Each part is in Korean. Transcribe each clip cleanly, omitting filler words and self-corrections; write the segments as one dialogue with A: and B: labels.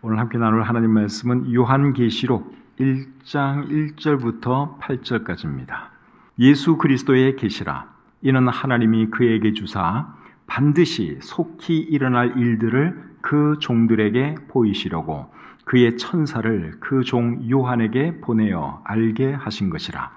A: 오늘 함께 나눌 하나님 말씀은 요한계시록 1장 1절부터 8절까지입니다. 예수 그리스도의 계시라. 이는 하나님이 그에게 주사 반드시 속히 일어날 일들을 그 종들에게 보이시려고 그의 천사를 그 종 요한에게 보내어 알게 하신 것이라.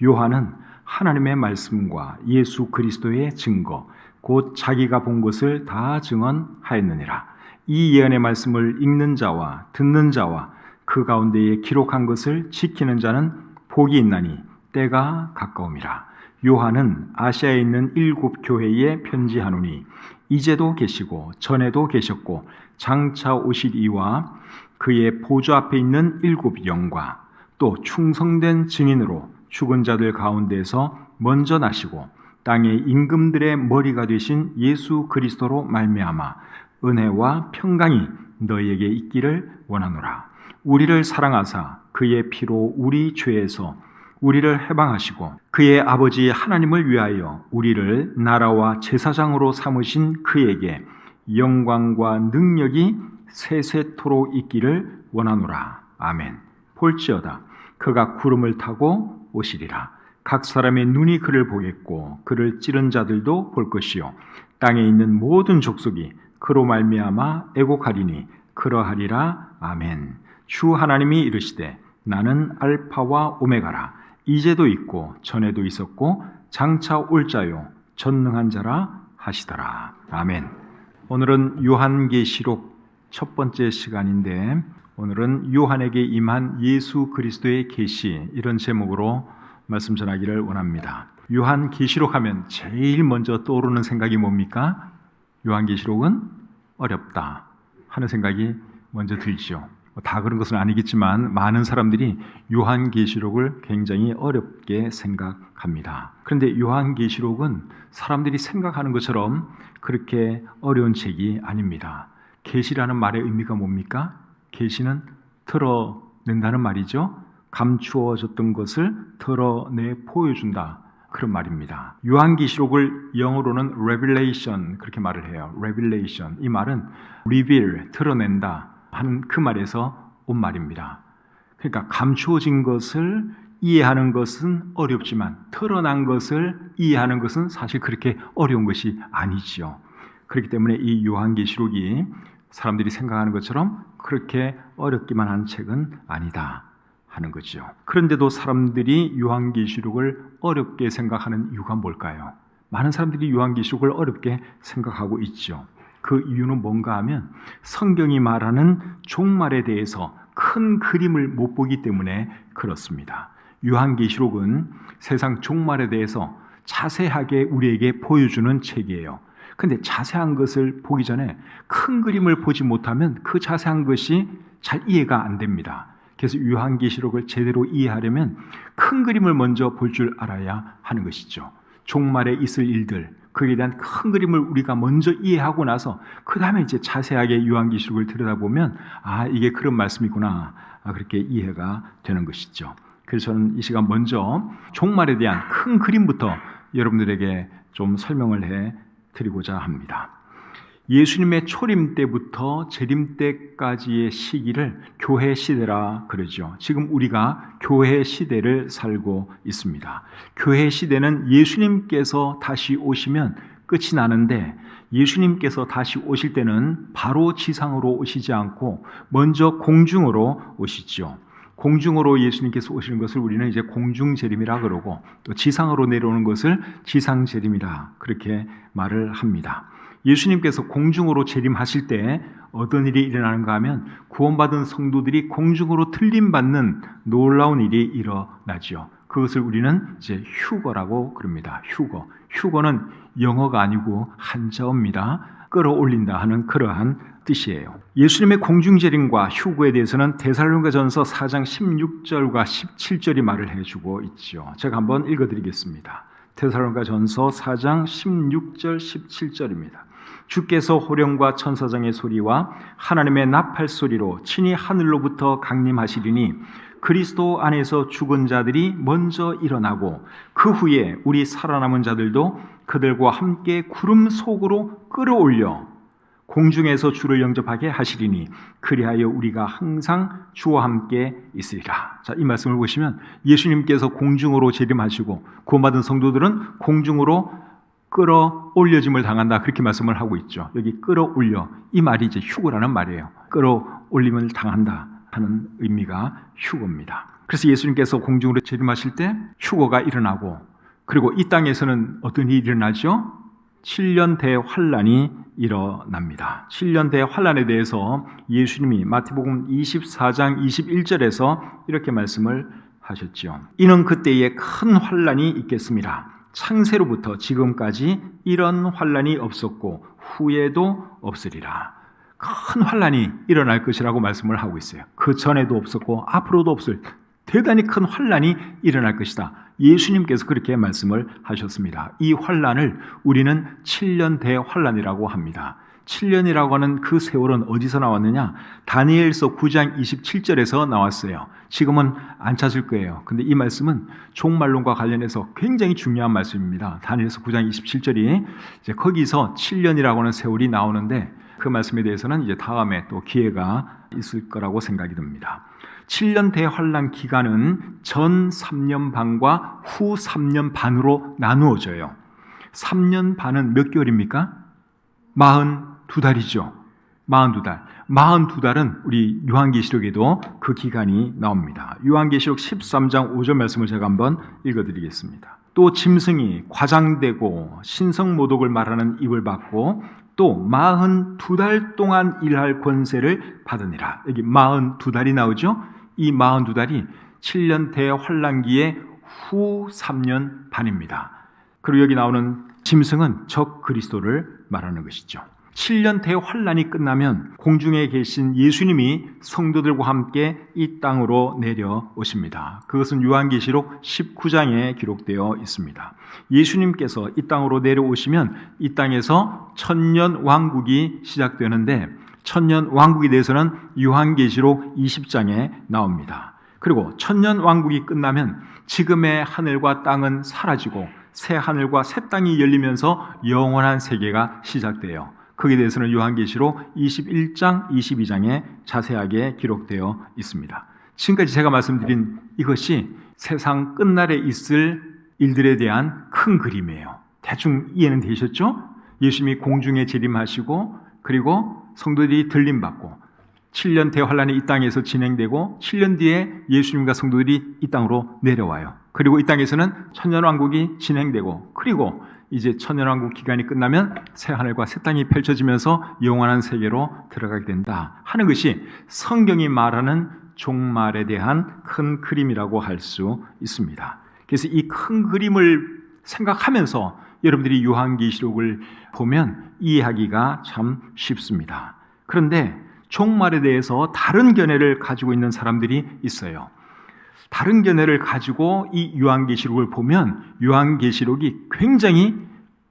A: 요한은 하나님의 말씀과 예수 그리스도의 증거 곧 자기가 본 것을 다 증언하였느니라. 이 예언의 말씀을 읽는 자와 듣는 자와 그 가운데에 기록한 것을 지키는 자는 복이 있나니 때가 가까움이라. 요한은 아시아에 있는 7 교회에 편지하노니 이제도 계시고 전에도 계셨고 장차 오실 이와 그의 보좌 앞에 있는 7 영과 또 충성된 증인으로 죽은 자들 가운데서 먼저 나시고 땅의 임금들의 머리가 되신 예수 그리스도로 말미암아 은혜와 평강이 너희에게 있기를 원하노라. 우리를 사랑하사 그의 피로 우리 죄에서 우리를 해방하시고 그의 아버지 하나님을 위하여 우리를 나라와 제사장으로 삼으신 그에게 영광과 능력이 세세토록 있기를 원하노라. 아멘. 볼지어다 그가 구름을 타고 오시리라. 각 사람의 눈이 그를 보겠고 그를 찌른 자들도 볼 것이요 땅에 있는 모든 족속이 그로 말미암아 애곡하리니 그러하리라. 아멘. 주 하나님이 이르시되 나는 알파와 오메가라. 이제도 있고 전에도 있었고 장차 올 자요 전능한 자라 하시더라. 아멘. 오늘은 요한계시록 첫 번째 시간인데 오늘은 요한에게 임한 예수 그리스도의 계시, 이런 제목으로 말씀 전하기를 원합니다. 요한계시록 하면 제일 먼저 떠오르는 생각이 뭡니까? 요한계시록은 어렵다 하는 생각이 먼저 들죠. 다 그런 것은 아니겠지만 많은 사람들이 요한계시록을 굉장히 어렵게 생각합니다. 그런데 요한계시록은 사람들이 생각하는 것처럼 그렇게 어려운 책이 아닙니다. 계시라는 말의 의미가 뭡니까? 계시는 드러낸다는 말이죠. 감추어졌던 것을 드러내 보여준다, 그런 말입니다. 요한계시록을 영어로는 Revelation 그렇게 말을 해요. Revelation. 이 말은 reveal, 드러낸다 하는 그 말에서 온 말입니다. 그러니까 감추어진 것을 이해하는 것은 어렵지만 드러난 것을 이해하는 것은 사실 그렇게 어려운 것이 아니죠. 그렇기 때문에 이 요한계시록이 사람들이 생각하는 것처럼 그렇게 어렵기만 한 책은 아니다 하는 거죠. 그런데도 사람들이 요한계시록을 어렵게 생각하는 이유가 뭘까요? 많은 사람들이 요한계시록을 어렵게 생각하고 있죠. 그 이유는 뭔가 하면 성경이 말하는 종말에 대해서 큰 그림을 못 보기 때문에 그렇습니다. 요한계시록은 세상 종말에 대해서 자세하게 우리에게 보여주는 책이에요. 근데 자세한 것을 보기 전에 큰 그림을 보지 못하면 그 자세한 것이 잘 이해가 안 됩니다. 그래서 요한계시록을 제대로 이해하려면 큰 그림을 먼저 볼 줄 알아야 하는 것이죠. 종말에 있을 일들, 그에 대한 큰 그림을 우리가 먼저 이해하고 나서 그 다음에 이제 자세하게 요한계시록을 들여다보면 이게 그런 말씀이구나, 그렇게 이해가 되는 것이죠. 그래서 저는 이 시간 먼저 종말에 대한 큰 그림부터 여러분들에게 좀 설명을 해 드리고자 합니다. 예수님의 초림 때부터 재림 때까지의 시기를 교회 시대라 그러죠. 지금 우리가 교회 시대를 살고 있습니다. 교회 시대는 예수님께서 다시 오시면 끝이 나는데, 예수님께서 다시 오실 때는 바로 지상으로 오시지 않고 먼저 공중으로 오시죠. 공중으로 예수님께서 오시는 것을 우리는 이제 공중재림이라 그러고, 또 지상으로 내려오는 것을 지상재림이라 그렇게 말을 합니다. 예수님께서 공중으로 재림하실 때 어떤 일이 일어나는가 하면 구원받은 성도들이 공중으로 들림받는 놀라운 일이 일어나죠. 그것을 우리는 이제 휴거라고 그럽니다. 휴거는 영어가 아니고 한자어입니다. 끌어올린다 하는 그러한 뜻이에요. 예수님의 공중재림과 휴거에 대해서는 데살로니가전서 4장 16절과 17절이 말을 해주고 있죠. 제가 한번 읽어드리겠습니다. 데살로니가전서 4장 16절 17절입니다. 주께서 호령과 천사장의 소리와 하나님의 나팔 소리로 친히 하늘로부터 강림하시리니 그리스도 안에서 죽은 자들이 먼저 일어나고 그 후에 우리 살아남은 자들도 그들과 함께 구름 속으로 끌어올려 공중에서 주를 영접하게 하시리니 그리하여 우리가 항상 주와 함께 있으리라. 자, 이 말씀을 보시면 예수님께서 공중으로 재림하시고 구원받은 성도들은 공중으로 끌어올려짐을 당한다, 그렇게 말씀을 하고 있죠. 여기 끌어올려, 이 말이 이제 휴거라는 말이에요. 끌어올림을 당한다 하는 의미가 휴거입니다. 그래서 예수님께서 공중으로 재림하실 때 휴거가 일어나고, 그리고 이 땅에서는 어떤 일이 일어나죠? 7년 대환란이 일어납니다. 7년 대환란에 대해서 예수님이 마태복음 24장 21절에서 이렇게 말씀을 하셨죠. 이는 그때에 큰 환란이 있겠습니다. 창세로부터 지금까지 이런 환란이 없었고 후에도 없으리라. 큰 환란이 일어날 것이라고 말씀을 하고 있어요. 그 전에도 없었고 앞으로도 없을 대단히 큰 환란이 일어날 것이다. 예수님께서 그렇게 말씀을 하셨습니다. 이 환란을 우리는 7년 대환란이라고 합니다. 7년이라고 하는 그 세월은 어디서 나왔느냐? 다니엘서 9장 27절에서 나왔어요. 지금은 안 찾을 거예요. 근데 이 말씀은 종말론과 관련해서 굉장히 중요한 말씀입니다. 다니엘서 9장 27절이 이제 거기서 7년이라고 하는 세월이 나오는데, 그 말씀에 대해서는 이제 다음에 또 기회가 있을 거라고 생각이 듭니다. 7년 대환란 기간은 전 3년 반과 후 3년 반으로 나누어져요. 3년 반은 몇 개월입니까? 42달이죠. 42달. 42달은 우리 요한계시록에도 그 기간이 나옵니다. 요한계시록 13장 5절 말씀을 제가 한번 읽어드리겠습니다. 또 짐승이 과장되고 신성모독을 말하는 입을 받고 또 42달 동안 일할 권세를 받으니라. 여기 42달이 나오죠. 이 42달이 7년 대환란기의 후 3년 반입니다. 그리고 여기 나오는 짐승은 적 그리스도를 말하는 것이죠. 7년 대환란이 끝나면 공중에 계신 예수님이 성도들과 함께 이 땅으로 내려오십니다. 그것은 요한계시록 19장에 기록되어 있습니다. 예수님께서 이 땅으로 내려오시면 이 땅에서 천년 왕국이 시작되는데, 천년 왕국에 대해서는 요한계시록 20장에 나옵니다. 그리고 천년 왕국이 끝나면 지금의 하늘과 땅은 사라지고 새 하늘과 새 땅이 열리면서 영원한 세계가 시작돼요. 거기에 대해서는 요한계시록 21장, 22장에 자세하게 기록되어 있습니다. 지금까지 제가 말씀드린 이것이 세상 끝날에 있을 일들에 대한 큰 그림이에요. 대충 이해는 되셨죠? 예수님이 공중에 재림하시고, 그리고 성도들이 들림받고 7년 대환란이 이 땅에서 진행되고 7년 뒤에 예수님과 성도들이 이 땅으로 내려와요. 그리고 이 땅에서는 천년왕국이 진행되고, 그리고 이제 천년왕국 기간이 끝나면 새 하늘과 새 땅이 펼쳐지면서 영원한 세계로 들어가게 된다 하는 것이 성경이 말하는 종말에 대한 큰 그림이라고 할 수 있습니다. 그래서 이 큰 그림을 생각하면서 여러분들이 요한계시록을 보면 이해하기가 참 쉽습니다. 그런데 종말에 대해서 다른 견해를 가지고 있는 사람들이 있어요. 다른 견해를 가지고 이 요한계시록을 보면 요한계시록이 굉장히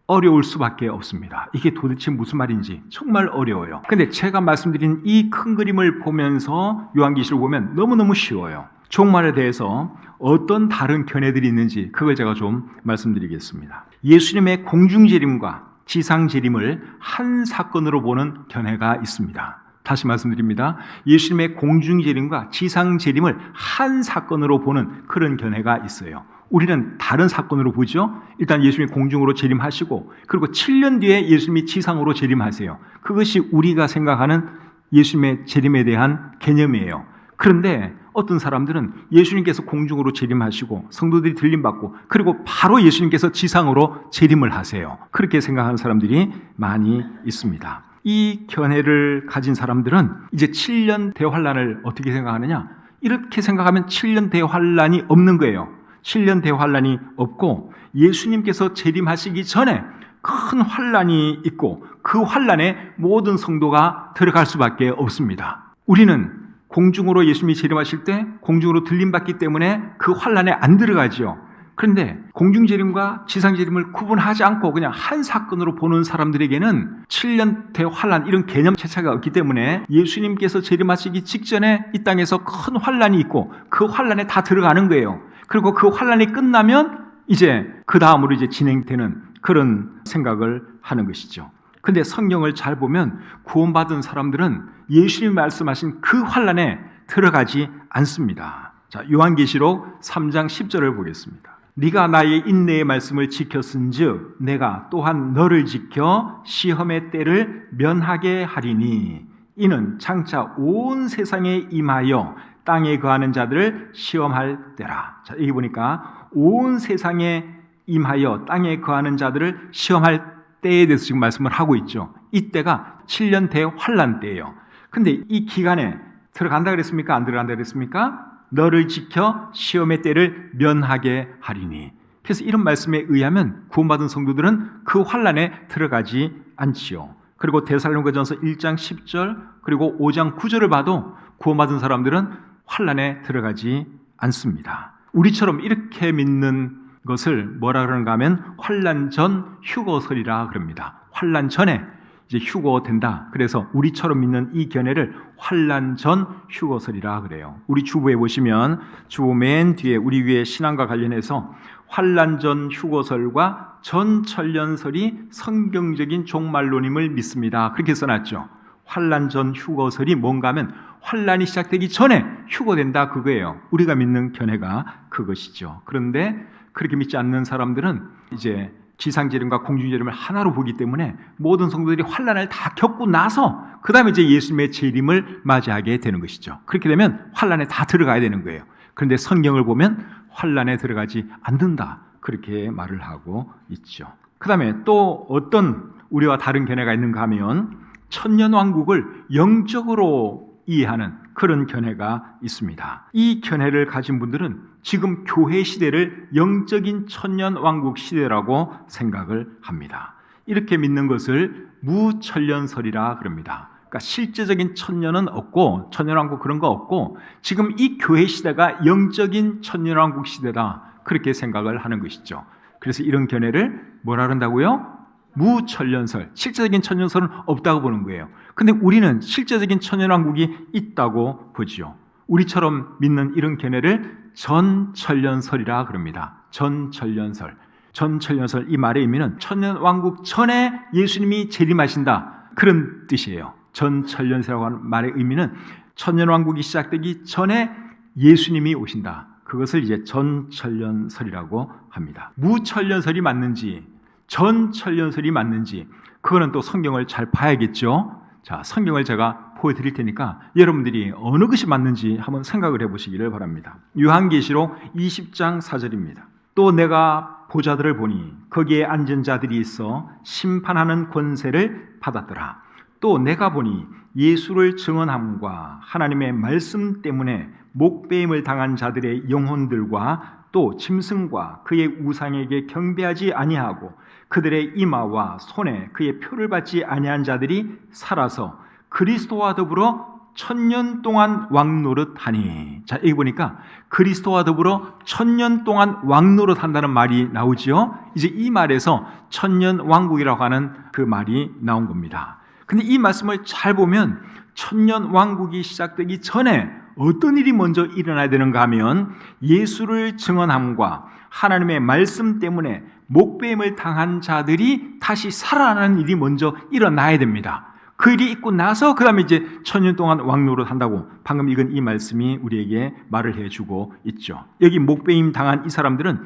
A: 어려울 수밖에 없습니다. 이게 도대체 무슨 말인지 정말 어려워요. 근데 제가 말씀드린 이 큰 그림을 보면서 요한계시록을 보면 너무너무 쉬워요. 종말에 대해서 어떤 다른 견해들이 있는지 그걸 제가 좀 말씀드리겠습니다. 예수님의 공중재림과 지상재림을 한 사건으로 보는 견해가 있습니다. 다시 말씀드립니다. 예수님의 공중재림과 지상재림을 한 사건으로 보는 그런 견해가 있어요. 우리는 다른 사건으로 보죠. 일단 예수님이 공중으로 재림하시고, 그리고 7년 뒤에 예수님이 지상으로 재림하세요. 그것이 우리가 생각하는 예수님의 재림에 대한 개념이에요. 그런데 어떤 사람들은 예수님께서 공중으로 재림하시고 성도들이 들림받고 그리고 바로 예수님께서 지상으로 재림을 하세요. 그렇게 생각하는 사람들이 많이 있습니다. 이 견해를 가진 사람들은 이제 7년 대환란을 어떻게 생각하느냐? 이렇게 생각하면 7년 대환란이 없는 거예요. 7년 대환란이 없고 예수님께서 재림하시기 전에 큰 환란이 있고 그 환란에 모든 성도가 들어갈 수밖에 없습니다. 우리는 공중으로 예수님이 재림하실 때 공중으로 들림받기 때문에 그 환란에 안 들어가죠. 그런데 공중재림과 지상재림을 구분하지 않고 그냥 한 사건으로 보는 사람들에게는 7년 대환란 이런 개념 체차가 없기 때문에 예수님께서 재림하시기 직전에 이 땅에서 큰 환란이 있고 그 환란에 다 들어가는 거예요. 그리고 그 환란이 끝나면 이제 그 다음으로 이제 진행되는 그런 생각을 하는 것이죠. 근데 성경을 잘 보면 구원받은 사람들은 예수님이 말씀하신 그 환난에 들어가지 않습니다. 자, 요한계시록 3장 10절을 보겠습니다. 네가 나의 인내의 말씀을 지켰은즉 내가 또한 너를 지켜 시험의 때를 면하게 하리니 이는 장차 온 세상에 임하여 땅에 거하는 자들을 시험할 때라. 자, 여기 보니까 온 세상에 임하여 땅에 거하는 자들을 시험할 때에 대해서 지금 말씀을 하고 있죠. 이때가 7년 대환란 때예요. 근데 이 기간에 들어간다 그랬습니까? 안 들어간다 그랬습니까? 너를 지켜 시험의 때를 면하게 하리니. 그래서 이런 말씀에 의하면 구원받은 성도들은 그 환란에 들어가지 않지요. 그리고 데살로니가전서 1장 10절 그리고 5장 9절을 봐도 구원받은 사람들은 환란에 들어가지 않습니다. 우리처럼 이렇게 믿는 것을 뭐라 그러는가 하면 환란 전 휴거설이라 그럽니다. 환란 전에 이제 휴거된다. 그래서 우리처럼 믿는 이 견해를 환란 전 휴거설이라 그래요. 우리 주보에 보시면 주보 맨 뒤에 우리 위에 신앙과 관련해서 환란 전 휴거설과 전천년설이 성경적인 종말론임을 믿습니다. 그렇게 써놨죠. 환란 전 휴거설이 뭔가 하면 환란이 시작되기 전에 휴거된다 그거예요. 우리가 믿는 견해가 그것이죠. 그런데 그렇게 믿지 않는 사람들은 이제 지상재림과 공중재림을 하나로 보기 때문에 모든 성도들이 환란을 다 겪고 나서 그 다음에 이제 예수님의 재림을 맞이하게 되는 것이죠. 그렇게 되면 환란에 다 들어가야 되는 거예요. 그런데 성경을 보면 환란에 들어가지 않는다 그렇게 말을 하고 있죠. 그 다음에 또 어떤 우리와 다른 견해가 있는가 하면 천년왕국을 영적으로 이해하는 그런 견해가 있습니다. 이 견해를 가진 분들은 지금 교회 시대를 영적인 천년왕국 시대라고 생각을 합니다. 이렇게 믿는 것을 무천년설이라 그럽니다. 그러니까 실제적인 천년은 없고 천년왕국 그런 거 없고 지금 이 교회 시대가 영적인 천년왕국 시대다 그렇게 생각을 하는 것이죠. 그래서 이런 견해를 뭐라 그런다고요? 무천년설, 실제적인 천년설은 없다고 보는 거예요. 근데 우리는 실제적인 천년왕국이 있다고 보지요. 우리처럼 믿는 이런 견해를 전천년설이라 그럽니다. 전천년설. 전천년설 이 말의 의미는 천년왕국 전에 예수님이 재림하신다 그런 뜻이에요. 전천년설이라고 하는 말의 의미는 천년왕국이 시작되기 전에 예수님이 오신다. 그것을 이제 전천년설이라고 합니다. 무천년설이 맞는지 전천년설이 맞는지 그거는 또 성경을 잘 봐야겠죠. 자, 성경을 제가 보여드릴 테니까 여러분들이 어느 것이 맞는지 한번 생각을 해보시기를 바랍니다. 요한계시록 20장 4절입니다. 또 내가 보좌들을 보니 거기에 앉은 자들이 있어 심판하는 권세를 받았더라. 또 내가 보니 예수를 증언함과 하나님의 말씀 때문에 목배임을 당한 자들의 영혼들과 또 짐승과 그의 우상에게 경배하지 아니하고 그들의 이마와 손에 그의 표를 받지 아니한 자들이 살아서 그리스도와 더불어 천년 동안 왕노릇하니. 자, 여기 보니까 그리스도와 더불어 천년 동안 왕노릇한다는 말이 나오지요. 이제 이 말에서 천년 왕국이라고 하는 그 말이 나온 겁니다. 근데 이 말씀을 잘 보면 천년 왕국이 시작되기 전에 어떤 일이 먼저 일어나야 되는가 하면 예수를 증언함과 하나님의 말씀 때문에 목배임을 당한 자들이 다시 살아나는 일이 먼저 일어나야 됩니다. 그 일이 있고 나서 그 다음에 이제 천년 동안 왕노릇 한다고 방금 읽은 이 말씀이 우리에게 말을 해주고 있죠. 여기 목배임 당한 이 사람들은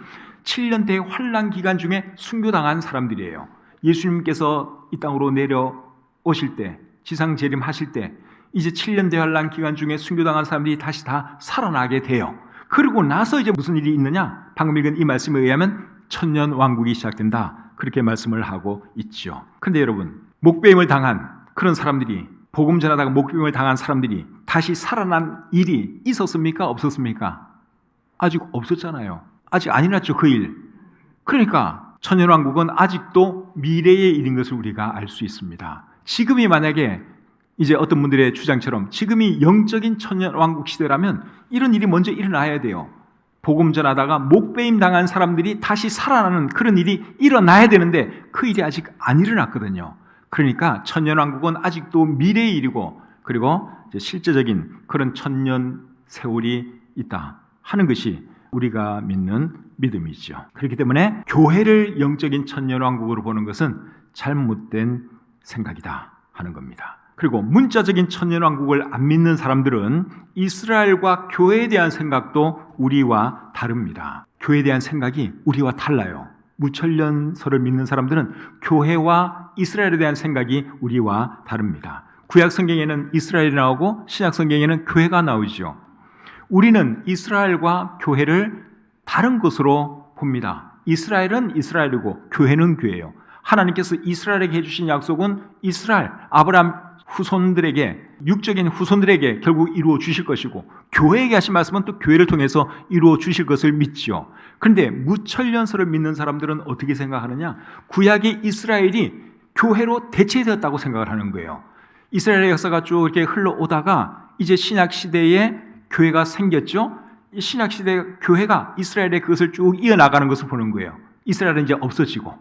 A: 7년대 환란 기간 중에 순교당한 사람들이에요. 예수님께서 이 땅으로 내려오실 때 지상 재림하실 때 이제 7년 대환란 기간 중에 순교당한 사람들이 다시 다 살아나게 돼요. 그리고 나서 이제 무슨 일이 있느냐? 방금 읽은 이 말씀에 의하면 천년 왕국이 시작된다. 그렇게 말씀을 하고 있죠. 근데 여러분, 목배임을 당한 그런 사람들이, 복음 전하다가 목배임을 당한 사람들이 다시 살아난 일이 있었습니까? 없었습니까? 아직 없었잖아요. 아직 안 일어났죠, 그 일. 그러니까 천년 왕국은 아직도 미래의 일인 것을 우리가 알 수 있습니다. 지금이 만약에 이제 어떤 분들의 주장처럼 지금이 영적인 천년 왕국 시대라면 이런 일이 먼저 일어나야 돼요. 복음 전하다가 목배임 당한 사람들이 다시 살아나는 그런 일이 일어나야 되는데 그 일이 아직 안 일어났거든요. 그러니까 천년 왕국은 아직도 미래의 일이고 그리고 이제 실제적인 그런 천년 세월이 있다 하는 것이 우리가 믿는 믿음이죠. 그렇기 때문에 교회를 영적인 천년 왕국으로 보는 것은 잘못된 생각이다 하는 겁니다. 그리고 문자적인 천년왕국을 안 믿는 사람들은 이스라엘과 교회에 대한 생각도 우리와 다릅니다. 교회에 대한 생각이 우리와 달라요. 무천년설을 믿는 사람들은 교회와 이스라엘에 대한 생각이 우리와 다릅니다. 구약 성경에는 이스라엘이 나오고 신약 성경에는 교회가 나오죠. 우리는 이스라엘과 교회를 다른 것으로 봅니다. 이스라엘은 이스라엘이고 교회는 교회예요. 하나님께서 이스라엘에게 해주신 약속은 이스라엘, 아브라함 후손들에게, 육적인 후손들에게 결국 이루어 주실 것이고, 교회에게 하신 말씀은 또 교회를 통해서 이루어 주실 것을 믿지요. 그런데 무천년설을 믿는 사람들은 어떻게 생각하느냐? 구약의 이스라엘이 교회로 대체되었다고 생각을 하는 거예요. 이스라엘의 역사가 쭉 이렇게 흘러오다가 이제 신약 시대에 교회가 생겼죠. 이 신약 시대 교회가 이스라엘의 그것을 쭉 이어나가는 것을 보는 거예요. 이스라엘은 이제 없어지고,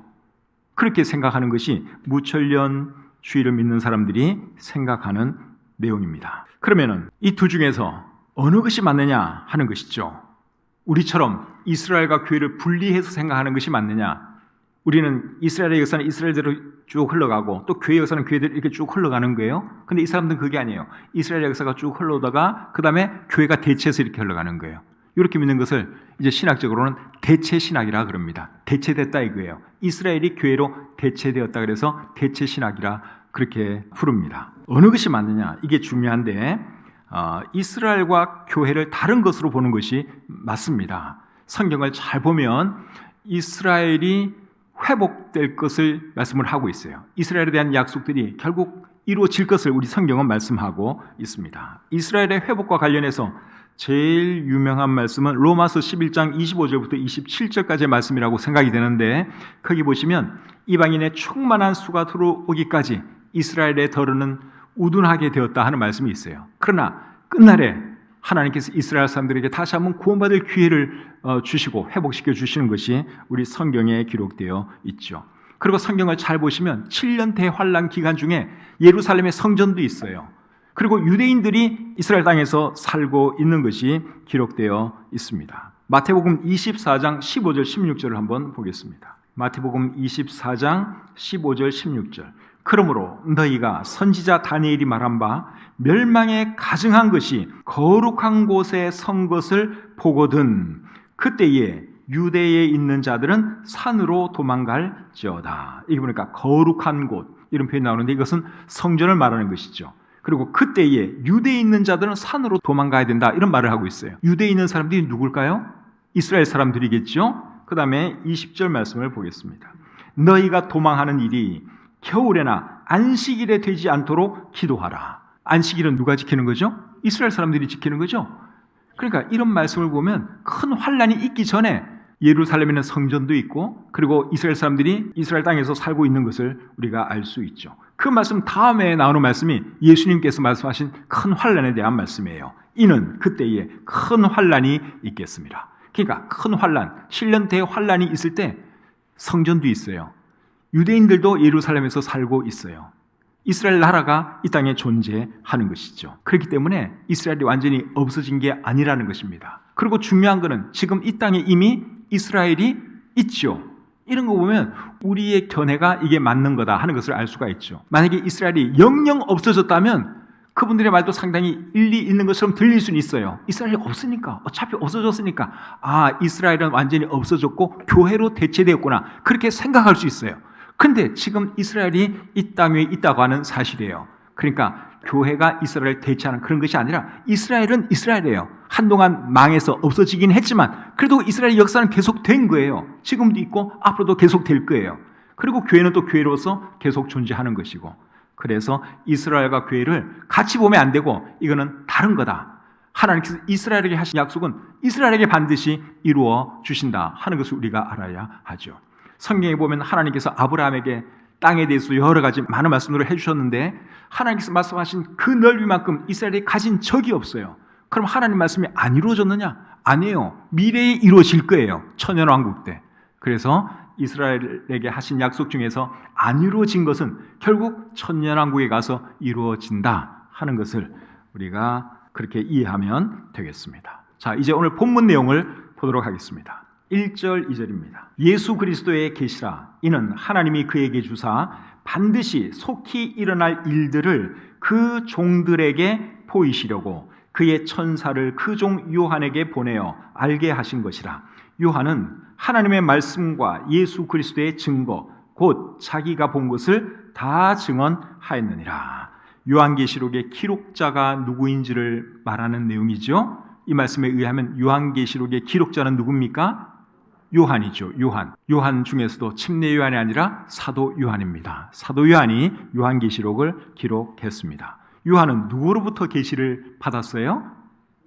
A: 그렇게 생각하는 것이 무천년주의를 믿는 사람들이 생각하는 내용입니다. 그러면은 이 두 중에서 어느 것이 맞느냐 하는 것이죠. 우리처럼 이스라엘과 교회를 분리해서 생각하는 것이 맞느냐? 우리는 이스라엘의 역사는 이스라엘대로 쭉 흘러가고 또 교회의 역사는 교회대로 이렇게 쭉 흘러가는 거예요. 근데 이 사람들은 그게 아니에요. 이스라엘의 역사가 쭉 흘러오다가 그 다음에 교회가 대체해서 이렇게 흘러가는 거예요. 이렇게 믿는 것을 이제 신학적으로는 대체 신학이라 그럽니다. 대체됐다 이거예요. 이스라엘이 교회로 대체되었다 그래서 대체 신학이라 그렇게 부릅니다. 어느 것이 맞느냐? 이게 중요한데 이스라엘과 교회를 다른 것으로 보는 것이 맞습니다. 성경을 잘 보면 이스라엘이 회복될 것을 말씀을 하고 있어요. 이스라엘에 대한 약속들이 결국 이루어질 것을 우리 성경은 말씀하고 있습니다. 이스라엘의 회복과 관련해서 제일 유명한 말씀은 로마서 11장 25절부터 27절까지의 말씀이라고 생각이 되는데, 거기 보시면 이방인의 충만한 수가 들어오기까지 이스라엘의 더러는 우둔하게 되었다 하는 말씀이 있어요. 그러나 끝날에 하나님께서 이스라엘 사람들에게 다시 한번 구원받을 기회를 주시고 회복시켜 주시는 것이 우리 성경에 기록되어 있죠. 그리고 성경을 잘 보시면 7년 대환란 기간 중에 예루살렘의 성전도 있어요. 그리고 유대인들이 이스라엘 땅에서 살고 있는 것이 기록되어 있습니다. 마태복음 24장 15절 16절을 한번 보겠습니다. 마태복음 24장 15절 16절. 그러므로 너희가 선지자 다니엘이 말한 바 멸망에 가증한 것이 거룩한 곳에 선 것을 보거든 그때에 유대에 있는 자들은 산으로 도망갈지어다. 이게 보니까 거룩한 곳 이런 표현이 나오는데 이것은 성전을 말하는 것이죠. 그리고 그때에 유대에 있는 자들은 산으로 도망가야 된다 이런 말을 하고 있어요. 유대에 있는 사람들이 누굴까요? 이스라엘 사람들이겠죠. 그 다음에 20절 말씀을 보겠습니다. 너희가 도망하는 일이 겨울에나 안식일에 되지 않도록 기도하라. 안식일은 누가 지키는 거죠? 이스라엘 사람들이 지키는 거죠. 그러니까 이런 말씀을 보면 큰 환란이 있기 전에 예루살렘에는 성전도 있고 그리고 이스라엘 사람들이 이스라엘 땅에서 살고 있는 것을 우리가 알 수 있죠. 그 말씀 다음에 나오는 말씀이 예수님께서 말씀하신 큰 환란에 대한 말씀이에요. 이는 그때에 큰 환란이 있겠습니다. 그러니까 큰 환란, 7년 대환란이 있을 때 성전도 있어요. 유대인들도 예루살렘에서 살고 있어요. 이스라엘 나라가 이 땅에 존재하는 것이죠. 그렇기 때문에 이스라엘이 완전히 없어진 게 아니라는 것입니다. 그리고 중요한 것은 지금 이 땅에 이미 이스라엘이 있죠. 이런 거 보면 우리의 견해가 이게 맞는 거다 하는 것을 알 수가 있죠. 만약에 이스라엘이 영영 없어졌다면 그분들의 말도 상당히 일리 있는 것처럼 들릴 수는 있어요. 이스라엘이 없으니까, 어차피 없어졌으니까 이스라엘은 완전히 없어졌고 교회로 대체되었구나 그렇게 생각할 수 있어요. 그런데 지금 이스라엘이 이 땅에 있다고 하는 사실이에요. 그러니까 교회가 이스라엘을 대체하는 그런 것이 아니라 이스라엘은 이스라엘이에요. 한동안 망해서 없어지긴 했지만 그래도 이스라엘의 역사는 계속된 거예요. 지금도 있고 앞으로도 계속될 거예요. 그리고 교회는 또 교회로서 계속 존재하는 것이고, 그래서 이스라엘과 교회를 같이 보면 안 되고 이거는 다른 거다. 하나님께서 이스라엘에게 하신 약속은 이스라엘에게 반드시 이루어 주신다 하는 것을 우리가 알아야 하죠. 성경에 보면 하나님께서 아브라함에게 땅에 대해서 여러 가지 많은 말씀들을 해주셨는데 하나님께서 말씀하신 그 넓이만큼 이스라엘이 가진 적이 없어요. 그럼 하나님 말씀이 안 이루어졌느냐? 아니에요. 미래에 이루어질 거예요. 천년왕국 때. 그래서 이스라엘에게 하신 약속 중에서 안 이루어진 것은 결국 천년왕국에 가서 이루어진다 하는 것을 우리가 그렇게 이해하면 되겠습니다. 자, 이제 오늘 본문 내용을 보도록 하겠습니다. 1절, 2절입니다. 예수 그리스도의 계시라. 이는 하나님이 그에게 주사 반드시 속히 일어날 일들을 그 종들에게 보이시려고 그의 천사를 그 종 요한에게 보내어 알게 하신 것이라. 요한은 하나님의 말씀과 예수 그리스도의 증거 곧 자기가 본 것을 다 증언하였느니라. 요한계시록의 기록자가 누구인지를 말하는 내용이죠. 이 말씀에 의하면 요한계시록의 기록자는 누굽니까? 요한이죠. 요한 중에서도 침례 요한이 아니라 사도 요한입니다. 사도 요한이 요한계시록을 기록했습니다. 요한은 누구로부터 계시를 받았어요?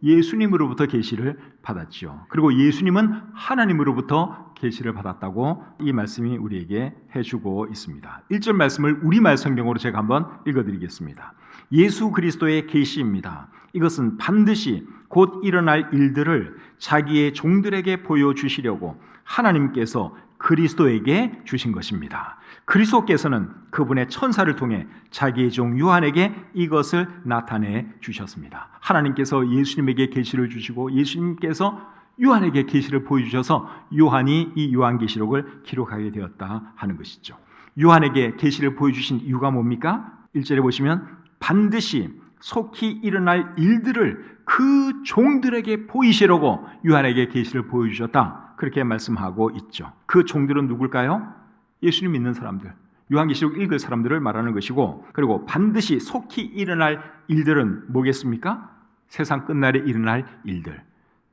A: 예수님으로부터 계시를 받았죠. 그리고 예수님은 하나님으로부터 계시를 받았다고 이 말씀이 우리에게 해주고 있습니다. 1절 말씀을 우리말 성경으로 제가 한번 읽어드리겠습니다. 예수 그리스도의 계시입니다. 이것은 반드시 곧 일어날 일들을 자기의 종들에게 보여주시려고 하나님께서 그리스도에게 주신 것입니다. 그리스도께서는 그분의 천사를 통해 자기의 종 요한에게 이것을 나타내 주셨습니다. 하나님께서 예수님에게 계시를 주시고 예수님께서 요한에게 계시를 보여주셔서 요한이 이 요한계시록을 기록하게 되었다 하는 것이죠. 요한에게 계시를 보여주신 이유가 뭡니까? 1절에 보시면 반드시 속히 일어날 일들을 그 종들에게 보이시려고 요한에게 계시를 보여주셨다. 그렇게 말씀하고 있죠. 그 종들은 누굴까요? 예수님 믿는 사람들, 요한계시록 읽을 사람들을 말하는 것이고, 그리고 반드시 속히 일어날 일들은 뭐겠습니까? 세상 끝날에 일어날 일들.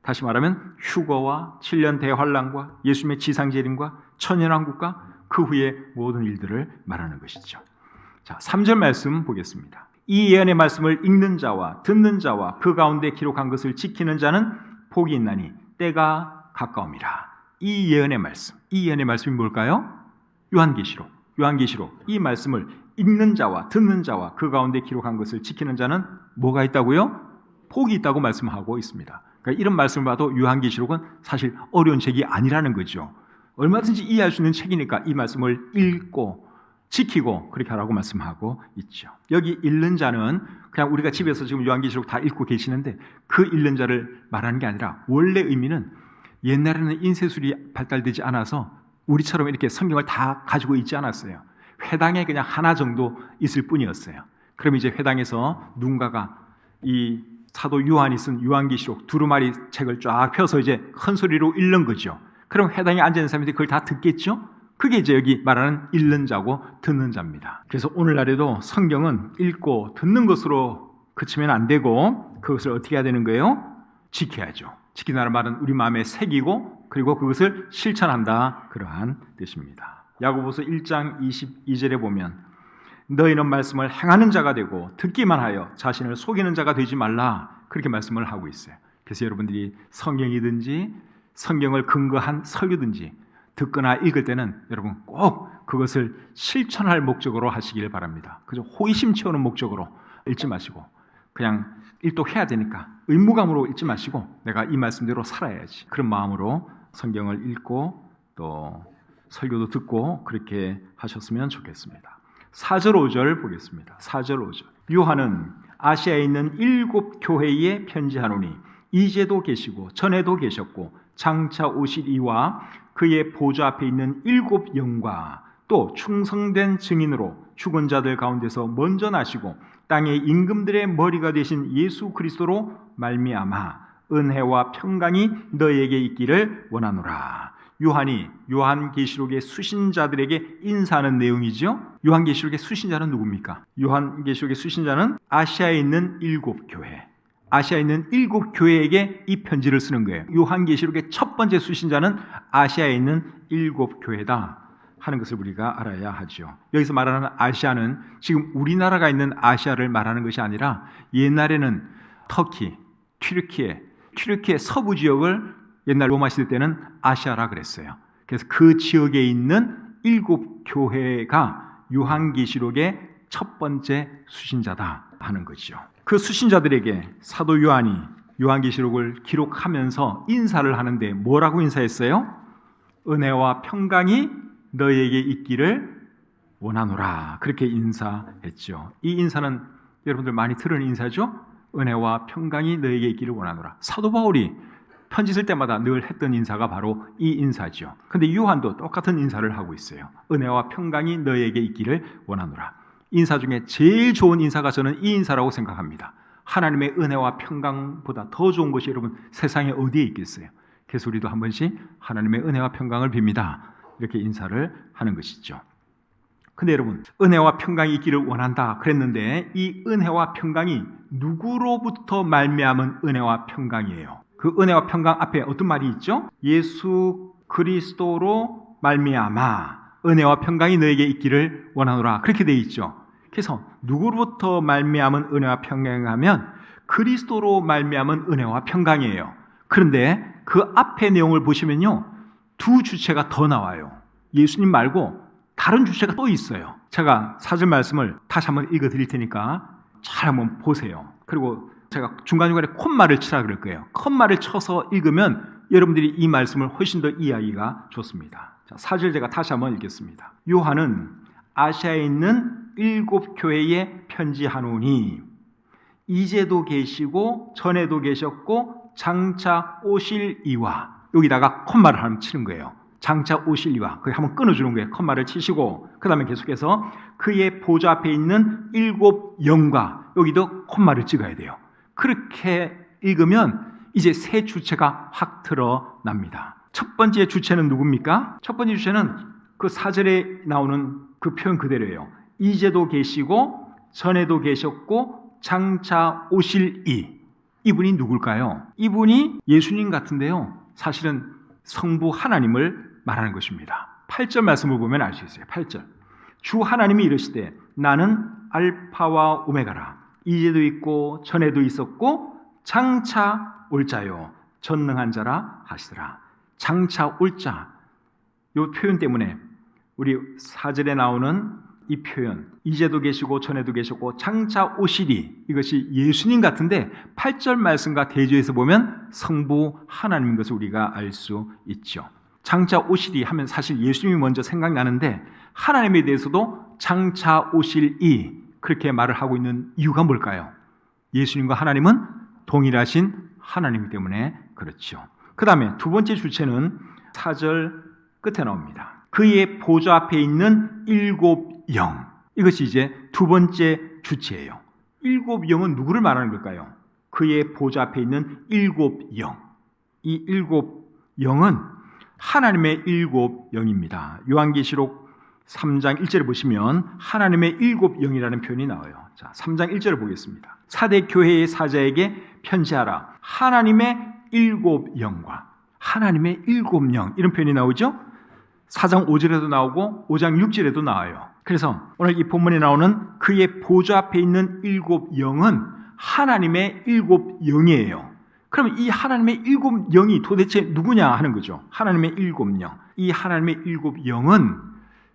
A: 다시 말하면 휴거와 7년 대환란과 예수님의 지상재림과 천연왕국과 그 후의 모든 일들을 말하는 것이죠. 자, 3절 말씀 보겠습니다. 이 예언의 말씀을 읽는 자와 듣는 자와 그 가운데 기록한 것을 지키는 자는 복이 있나니 때가 가까움이라. 이 예언의 말씀이 뭘까요? 요한계시록. 이 말씀을 읽는 자와 듣는 자와 그 가운데 기록한 것을 지키는 자는 뭐가 있다고요? 복이 있다고 말씀하고 있습니다. 그러니까 이런 말씀을 봐도 요한계시록은 사실 어려운 책이 아니라는 거죠. 얼마든지 이해할 수 있는 책이니까 이 말씀을 읽고 지키고 그렇게 하라고 말씀하고 있죠. 여기 읽는 자는 그냥 우리가 집에서 지금 요한계시록 다 읽고 계시는데 그 읽는 자를 말하는 게 아니라 원래 의미는 옛날에는 인쇄술이 발달되지 않아서 우리처럼 이렇게 성경을 다 가지고 있지 않았어요. 회당에 그냥 하나 정도 있을 뿐이었어요. 그럼 이제 회당에서 누군가가 이 사도 요한이 쓴 요한계시록 두루마리 책을 쫙 펴서 이제 큰 소리로 읽는 거죠. 그럼 회당에 앉아있는 사람들이 그걸 다 듣겠죠? 그게 이제 여기 말하는 읽는 자고 듣는 자입니다. 그래서 오늘날에도 성경은 읽고 듣는 것으로 그치면 안 되고 그것을 어떻게 해야 되는 거예요? 지켜야죠. 지킨다는 말은 우리 마음에 새기고 그리고 그것을 실천한다, 그러한 뜻입니다. 야고보서 1장 22절에 보면 너희는 말씀을 행하는 자가 되고 듣기만 하여 자신을 속이는 자가 되지 말라, 그렇게 말씀을 하고 있어요. 그래서 여러분들이 성경이든지 성경을 근거한 설교든지 듣거나 읽을 때는 여러분 꼭 그것을 실천할 목적으로 하시길 바랍니다. 그저 호기심 채우는 목적으로 읽지 마시고 그냥 일독해야 되니까 의무감으로 읽지 마시고 내가 이 말씀대로 살아야지, 그런 마음으로 성경을 읽고 또 설교도 듣고 그렇게 하셨으면 좋겠습니다. 4절 5절 보겠습니다. 4절 5절. 요한은 아시아에 있는 7 교회에 편지하노니 이제도 계시고 전에도 계셨고 장차 오실 이와 그의 보좌 앞에 있는 7 영과 또 충성된 증인으로 죽은 자들 가운데서 먼저 나시고 땅의 임금들의 머리가 되신 예수 그리스도로 말미암아 은혜와 평강이 너희에게 있기를 원하노라. 요한이 요한계시록의 수신자들에게 인사하는 내용이죠. 요한계시록의 수신자는 누굽니까? 요한계시록의 수신자는 아시아에 있는 7 교회, 아시아에 있는 7 교회에게 이 편지를 쓰는 거예요. 요한계시록의 첫 번째 수신자는 아시아에 있는 7 교회다 하는 것을 우리가 알아야 하죠. 여기서 말하는 아시아는 지금 우리나라가 있는 아시아를 말하는 것이 아니라 옛날에는 터키, 튀르키예 서부 지역을 옛날 로마 시대 때는 아시아라 그랬어요. 그래서 그 지역에 있는 7 교회가 요한계시록의 첫 번째 수신자다 하는 것이죠. 그 수신자들에게 사도 요한이 요한계시록을 기록하면서 인사를 하는데 뭐라고 인사했어요? 은혜와 평강이 너희에게 있기를 원하노라, 그렇게 인사했죠. 이 인사는 여러분들 많이 들은 인사죠? 은혜와 평강이 너희에게 있기를 원하노라. 사도 바울이 편지 쓸 때마다 늘 했던 인사가 바로 이 인사죠. 근데 요한도 똑같은 인사를 하고 있어요. 은혜와 평강이 너에게 있기를 원하노라. 인사 중에 제일 좋은 인사가 저는 이 인사라고 생각합니다. 하나님의 은혜와 평강보다 더 좋은 것이 여러분 세상에 어디에 있겠어요? 그래서 우리도 한 번씩 하나님의 은혜와 평강을 빕니다. 이렇게 인사를 하는 것이죠. 근데 여러분, 은혜와 평강이 있기를 원한다 그랬는데 이 은혜와 평강이 누구로부터 말미암은 은혜와 평강이에요? 그 은혜와 평강 앞에 어떤 말이 있죠? 예수 그리스도로 말미암아 은혜와 평강이 너에게 있기를 원하노라. 그렇게 돼 있죠. 그래서 누구로부터 말미암은 은혜와 평강하면 그리스도로 말미암은 은혜와 평강이에요. 그런데 그 앞의 내용을 보시면요, 두 주체가 더 나와요. 예수님 말고 다른 주체가 또 있어요. 제가 사절 말씀을 다시 한번 읽어 드릴 테니까 잘 한번 보세요. 그리고 제가 중간중간에 콤마를 치라 그럴 거예요. 콤마를 쳐서 읽으면 여러분들이 이 말씀을 훨씬 더 이해하기가 좋습니다. 자, 4절 제가 다시 한번 읽겠습니다. 요한은 아시아에 있는 7 교회에 편지하노니 이제도 계시고 전에도 계셨고 장차 오실 이와, 여기다가 콤마를 한번 치는 거예요. 장차 오실 이와, 거기 한번 끊어주는 거예요. 콤마를 치시고 그 다음에 계속해서 그의 보좌 앞에 있는 7 영과, 여기도 콤마를 찍어야 돼요. 그렇게 읽으면 이제 세 주체가 확 드러납니다. 첫 번째 주체는 누굽니까? 첫 번째 주체는 그 4절에 나오는 그 표현 그대로예요. 이제도 계시고 전에도 계셨고 장차 오실 이분이 누굴까요? 이분이 예수님 같은데요, 사실은 성부 하나님을 말하는 것입니다. 8절 말씀을 보면 알 수 있어요. 8절, 주 하나님이 이르시되 나는 알파와 오메가라. 이제도 있고 전에도 있었고 장차 올 자요 전능한 자라 하시더라. 장차 올 자, 이 표현 때문에 우리 4절에 나오는 이 표현, 이제도 계시고 전에도 계셨고 장차 오시리, 이것이 예수님 같은데 8절 말씀과 대조해서 보면 성부 하나님인 것을 우리가 알 수 있죠. 장차 오시리 하면 사실 예수님이 먼저 생각나는데 하나님에 대해서도 장차 오실 그렇게 말을 하고 있는 이유가 뭘까요? 예수님과 하나님은 동일하신 하나님 때문에 그렇죠. 그 다음에 두 번째 주체는 4절 끝에 나옵니다. 그의 보좌 앞에 있는 7 영, 이것이 이제 두 번째 주체예요. 7 영은 누구를 말하는 걸까요? 그의 보좌 앞에 있는 7 영. 이 7 영은 하나님의 7 영입니다. 요한계시록 3장 1절을 보시면 하나님의 7 영이라는 표현이 나와요. 자, 3장 1절을 보겠습니다. 사대 교회의 사자에게 편지하라. 하나님의 7 영과 하나님의 7 영, 이런 표현이 나오죠. 4장 5절에도 나오고 5장 6절에도 나와요. 그래서 오늘 이 본문에 나오는 그의 보좌 앞에 있는 7 영은 하나님의 7 영이에요. 그럼 이 하나님의 7 영이 도대체 누구냐 하는 거죠. 하나님의 7 영. 이 하나님의 7 영은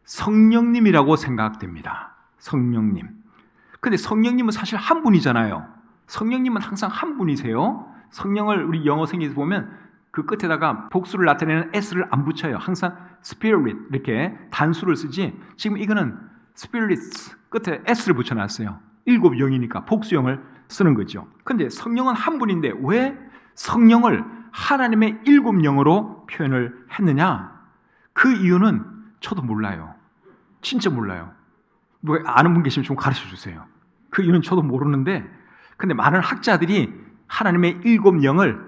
A: 성령님이라고 생각됩니다. 성령님. 근데 성령님은 사실 한 분이잖아요. 성령님은 항상 한 분이세요. 성령을 우리 영어 생에서 보면 그 끝에다가 복수를 나타내는 s를 안 붙여요. 항상 spirit 이렇게 단수를 쓰지. 지금 이거는 spirits 끝에 s를 붙여놨어요. 7 영이니까 복수형을 쓰는 거죠. 근데 성령은 한 분인데 왜 성령을 하나님의 7 영으로 표현을 했느냐? 그 이유는 저도 몰라요. 진짜 몰라요. 뭐 아는 분 계시면 좀 가르쳐 주세요. 그 이유는 저도 모르는데, 근데 많은 학자들이 하나님의 7 영을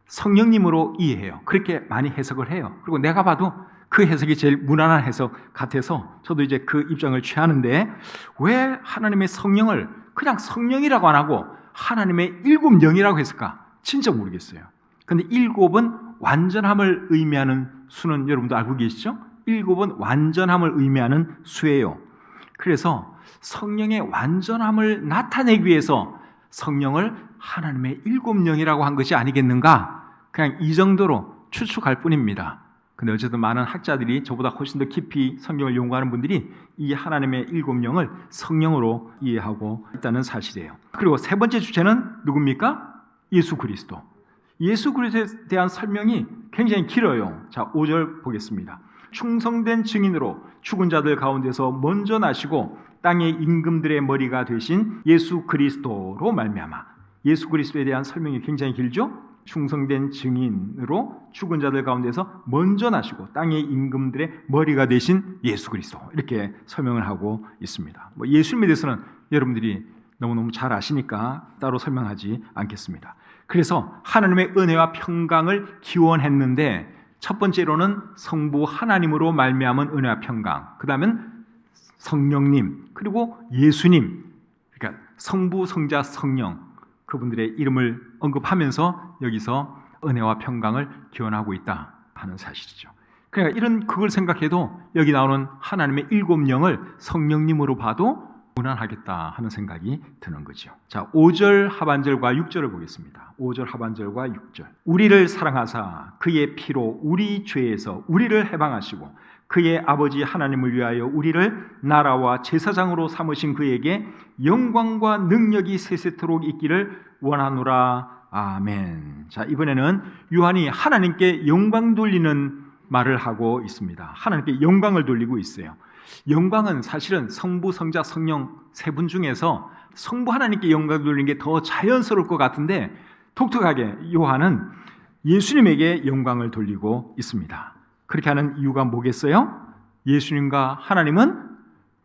A: 성령님으로 이해해요. 그렇게 많이 해석을 해요. 그리고 내가 봐도 그 해석이 제일 무난한 해석 같아서 저도 이제 그 입장을 취하는데, 왜 하나님의 성령을 그냥 성령이라고 안 하고 하나님의 7 영이라고 했을까? 진짜 모르겠어요. 근데 7은 완전함을 의미하는 수는 여러분도 알고 계시죠? 7은 완전함을 의미하는 수예요. 그래서 성령의 완전함을 나타내기 위해서 성령을 하나님의 7 영이라고 한 것이 아니겠는가? 그냥 이 정도로 추측할 뿐입니다. 근데 어쨌든 많은 학자들이 저보다 훨씬 더 깊이 성경을 연구하는 분들이 이 하나님의 7 영을 성령으로 이해하고 있다는 사실이에요. 그리고 세 번째 주체는 누굽니까? 예수 그리스도. 예수 그리스도에 대한 설명이 굉장히 길어요. 자, 5절 보겠습니다. 충성된 증인으로 죽은 자들 가운데서 먼저 나시고 땅의 임금들의 머리가 되신 예수 그리스도로 말미암아. 예수 그리스도에 대한 설명이 굉장히 길죠? 충성된 증인으로 죽은 자들 가운데서 먼저 나시고 땅의 임금들의 머리가 되신 예수 그리스도, 이렇게 설명을 하고 있습니다. 예수님에 대해서는 여러분들이 너무너무 잘 아시니까 따로 설명하지 않겠습니다. 그래서 하나님의 은혜와 평강을 기원했는데, 첫 번째로는 성부 하나님으로 말미암은 은혜와 평강, 그 다음은 성령님, 그리고 예수님, 그러니까 성부, 성자, 성령, 그분들의 이름을 언급하면서 여기서 은혜와 평강을 기원하고 있다 하는 사실이죠. 그러니까 그걸 생각해도 여기 나오는 하나님의 7영을 성령님으로 봐도 무난하겠다 하는 생각이 드는 거죠. 자, 5절 하반절과 6절을 보겠습니다. 5절 하반절과 6절. 우리를 사랑하사 그의 피로 우리 죄에서 우리를 해방하시고 그의 아버지 하나님을 위하여 우리를 나라와 제사장으로 삼으신 그에게 영광과 능력이 세세토록 있기를 원하노라. 아멘. 자, 이번에는 요한이 하나님께 영광 돌리는 말을 하고 있습니다. 하나님께 영광을 돌리고 있어요. 영광은 사실은 성부, 성자, 성령 세 분 중에서 성부 하나님께 영광 돌리는 게 더 자연스러울 것 같은데, 독특하게 요한은 예수님에게 영광을 돌리고 있습니다. 그렇게 하는 이유가 뭐겠어요? 예수님과 하나님은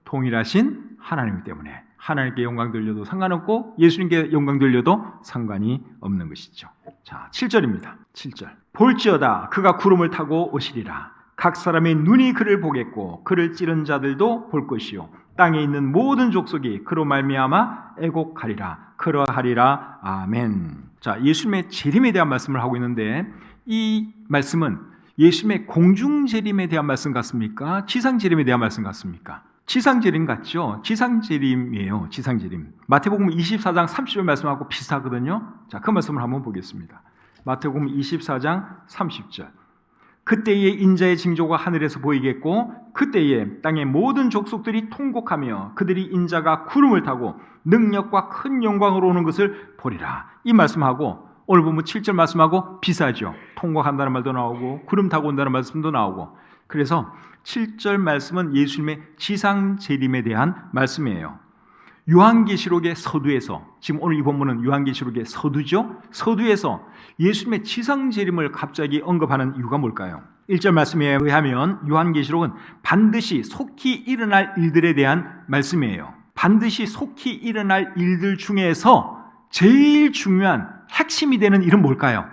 A: 동일하신 하나님이기 때문에 하나님께 영광 돌려도 상관없고 예수님께 영광 돌려도 상관이 없는 것이죠. 자, 7절입니다. 7절. 볼지어다 그가 구름을 타고 오시리라. 각 사람의 눈이 그를 보겠고 그를 찌른 자들도 볼 것이요 땅에 있는 모든 족속이 그로 말미암아 애곡하리라. 그러하리라. 아멘. 자, 예수님의 재림에 대한 말씀을 하고 있는데, 이 말씀은 예수님의 공중재림에 대한 말씀 같습니까? 지상재림에 대한 말씀 같습니까? 지상재림 같죠? 지상재림이에요. 지상재림. 마태복음 24장 30절 말씀하고 비슷하거든요. 자, 그 말씀을 한번 보겠습니다. 마태복음 24장 30절. 그때에 인자의 징조가 하늘에서 보이겠고 그때에 땅의 모든 족속들이 통곡하며 그들이 인자가 구름을 타고 능력과 큰 영광으로 오는 것을 보리라. 이 말씀하고 오늘 보면 7절 말씀하고 비슷하죠. 통곡한다는 말도 나오고 구름 타고 온다는 말씀도 나오고, 그래서 7절 말씀은 예수님의 지상 재림에 대한 말씀이에요. 요한계시록의 서두에서, 지금 오늘 이 본문은 요한계시록의 서두죠. 서두에서 예수님의 지상 재림을 갑자기 언급하는 이유가 뭘까요? 1절 말씀에 의하면 요한계시록은 반드시 속히 일어날 일들에 대한 말씀이에요. 반드시 속히 일어날 일들 중에서 제일 중요한 핵심이 되는 일은 뭘까요?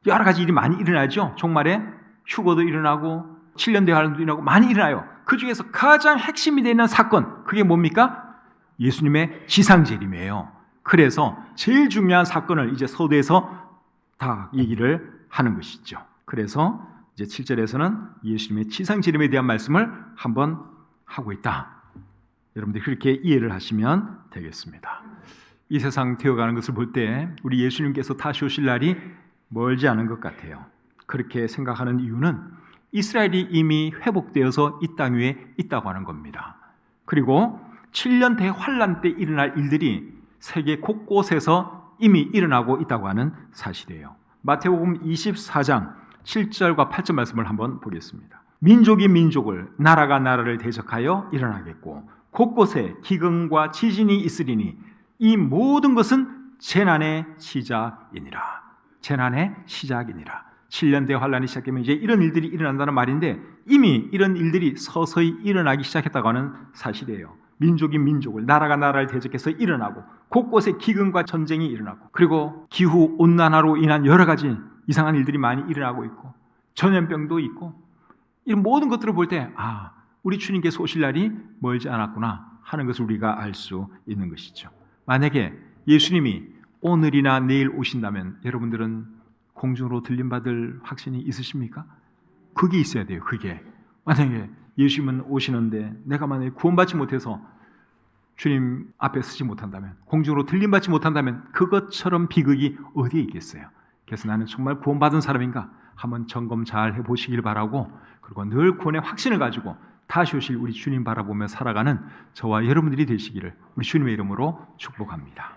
A: 여러 가지 일이 많이 일어나죠. 종말에 휴거도 일어나고 7년 대환란도 일어나고 많이 일어나요. 그 중에서 가장 핵심이 되는 사건, 그게 뭡니까? 예수님의 지상재림이에요. 그래서 제일 중요한 사건을 이제 서두에서 다 얘기를 하는 것이죠. 그래서 이제 7절에서는 예수님의 지상재림에 대한 말씀을 한번 하고 있다. 여러분들이 그렇게 이해를 하시면 되겠습니다. 이 세상 되어가는 것을 볼 때 우리 예수님께서 다시 오실 날이 멀지 않은 것 같아요. 그렇게 생각하는 이유는 이스라엘이 이미 회복되어서 이 땅 위에 있다고 하는 겁니다. 그리고 7년 대환란 때 일어날 일들이 세계 곳곳에서 이미 일어나고 있다고 하는 사실이에요. 마태복음 24장 7절과 8절 말씀을 한번 보겠습니다. 민족이 민족을, 나라가 나라를 대적하여 일어나겠고 곳곳에 기근과 지진이 있으리니 이 모든 것은 재난의 시작이니라. 재난의 시작이니라. 7년 대환란이 시작되면 이제 이런 일들이 일어난다는 말인데, 이미 이런 일들이 서서히 일어나기 시작했다고 하는 사실이에요. 민족이 민족을, 나라가 나라를 대적해서 일어나고 곳곳에 기근과 전쟁이 일어나고, 그리고 기후 온난화로 인한 여러 가지 이상한 일들이 많이 일어나고 있고 전염병도 있고, 이런 모든 것들을 볼 때 우리 주님께서 오실 날이 멀지 않았구나 하는 것을 우리가 알 수 있는 것이죠. 만약에 예수님이 오늘이나 내일 오신다면 여러분들은 공중으로 들림받을 확신이 있으십니까? 그게 있어야 돼요. 그게 만약에 예수님은 오시는데 내가 만약에 구원받지 못해서 주님 앞에 서지 못한다면, 공중으로 들림받지 못한다면 그것처럼 비극이 어디에 있겠어요? 그래서 나는 정말 구원받은 사람인가 한번 점검 잘 해보시길 바라고, 그리고 늘 구원의 확신을 가지고 다시 오실 우리 주님 바라보며 살아가는 저와 여러분들이 되시기를 우리 주님의 이름으로 축복합니다.